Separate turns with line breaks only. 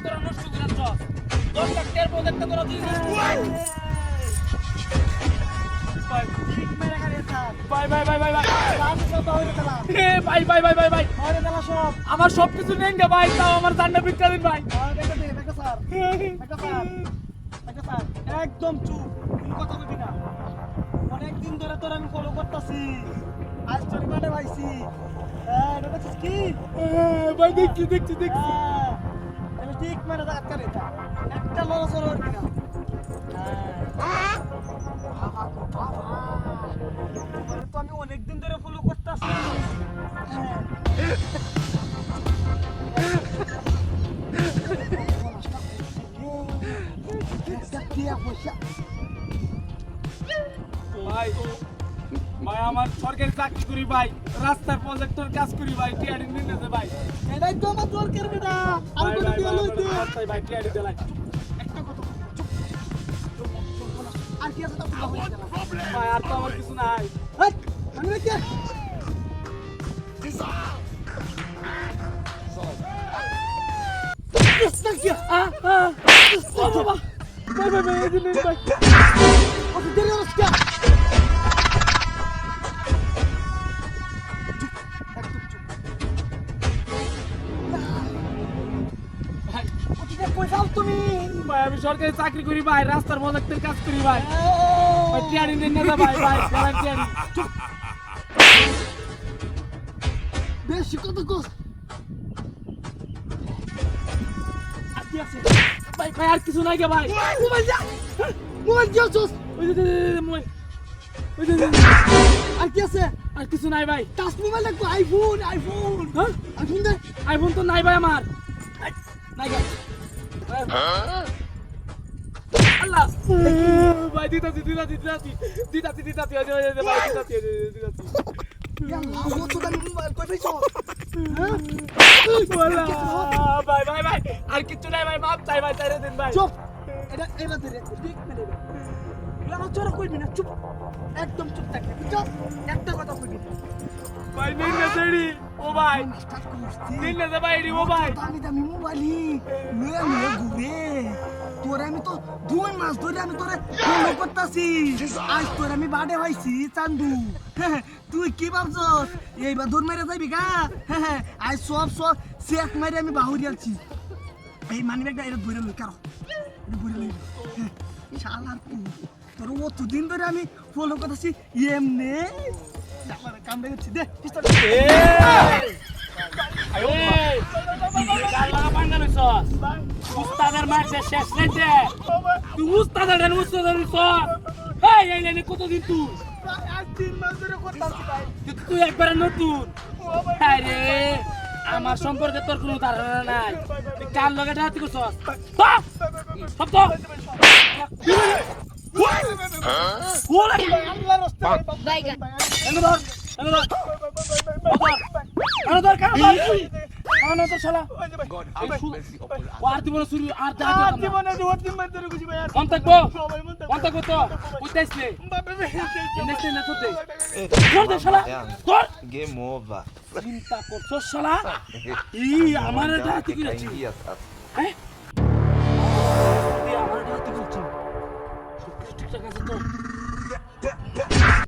তোরা নষ্ট করে চল 10 লাখ টাকার প্রজেক্ট তোরা দিস ভাই ঠিক মেরে গাড়ি স্যার ভাই ভাই ভাই ভাই ভাই আমি সব বাইরে দিলাম এ ভাই ভাই ভাই ভাই ভাই বাইরে দিলাম সব আমার সব কিছু নেন গে ভাই তাও আমার জানটা বিক্রি দিন ভাই দেখা দে দেখা স্যার একদম চুপ কোনো কথা বলবি না অনেক দিন ধরে তোর আমি ফলো করতেছি আজ তোর মানে ভাইছি এটা দেখছিস কি ভাই দেখছি আমি ঠিক মানে দাঁত করে একটা লস হলো না তো আমি অনেক দিন ধরে ফলো করতেছি ভাই ভাই আমার সরকারি চাকরি করি ভাই রাস্তার প্রজেক্টর কাজ করি ভাই টিআরডি নিয়ে দে ভাই এটাই তো আমার দরকার বেটা আর কোন দিয়ে লইতে ভাই টিআরডি দে লাই একটা কথা আর কি আছে তা ভাই আর তো আমার কিছু নাই হট আমি রে কি আমি সরকারি চাকরি করি ভাই রাস্তার প্রজেক্টের কাজ করি ভাই টিআরডি নিয়ে না ভাই ভাই টিআরডি বেশি কত কস ভাই ভাই আর কিছু নাই কে ভাই মোবাইল দিয়েছস ওই যে মোবাইল ওই যে আর কি আছে আর কিছু নাই ভাই টাচ মোবাইল লাগবে আইফোন হ্যাঁ আইফোন দে আইফোন তো নাই ভাই আমার নাই ভাই আল্লাহ ভাই দিতাছি ভাই দিতাছি ও তো দামি মোবাইল কই পেছো হ্যাঁ ভাই ভাই ভাই আর কিছু নাই ভাই মাপ চাই ভাই তাইরে দিন ভাই চুপ এটা এবার ধরে ঠিক মেরে লাগা চোরা কইবি না চুপ একদম চুপ থাক চুপ একটা কথা কইবি ভাই নিন না দেরি ও ভাই নিন না ভাই ও ভাই দামি মোবাইলই লয়ে ঘুরে তোরে আমি তো 2 মাস ধরে আমি তোরে ফলো করতাছি আজ তোরে আমি বাড়ে হইছি চান্দু তুই কি ভাবছস এইবার দূর মেরে যাইবি গা আজ সব চেক মারি আমি বাহুরি আছি এই মানি ব্যাগটা এটা ধরে লই কারো এটা ধরে লই শালার তোর অত দিন ধরে আমি ফলো করতেছি এমনে আমার কাম দেখছি দে পিস্তল আয়ো কালা বাঙ্গানো সস উস্তাদের মারছে শেষ লেতে তুই উস্তাদের সস এই কতদিন তুই আজ 3 মাস ধরে করতাছি ভাই তুই একবার নতুন আরে আমার সম্পর্কে তোর কোনো ধারণা নাই তুই কার লগে ডাহাতি করছস সব তো ওরে আল্লাহর রাস্তায় বাইগা ধর কাম আনো তো শালা আর জীবনে শুরু আর জীবনে দুই মাস ধরে খুশি ভাই আর মন থাকবো তো বুঝতেছলে নেক্সট না তোতে ধর দে শালা ধর
গেম ওভার
চিন্তা করছস শালা ই আমার ডাহাতি করেছি হ্যাঁ তুই আমার ডাহাতি করছিস সব ঠিকঠাক আছে তো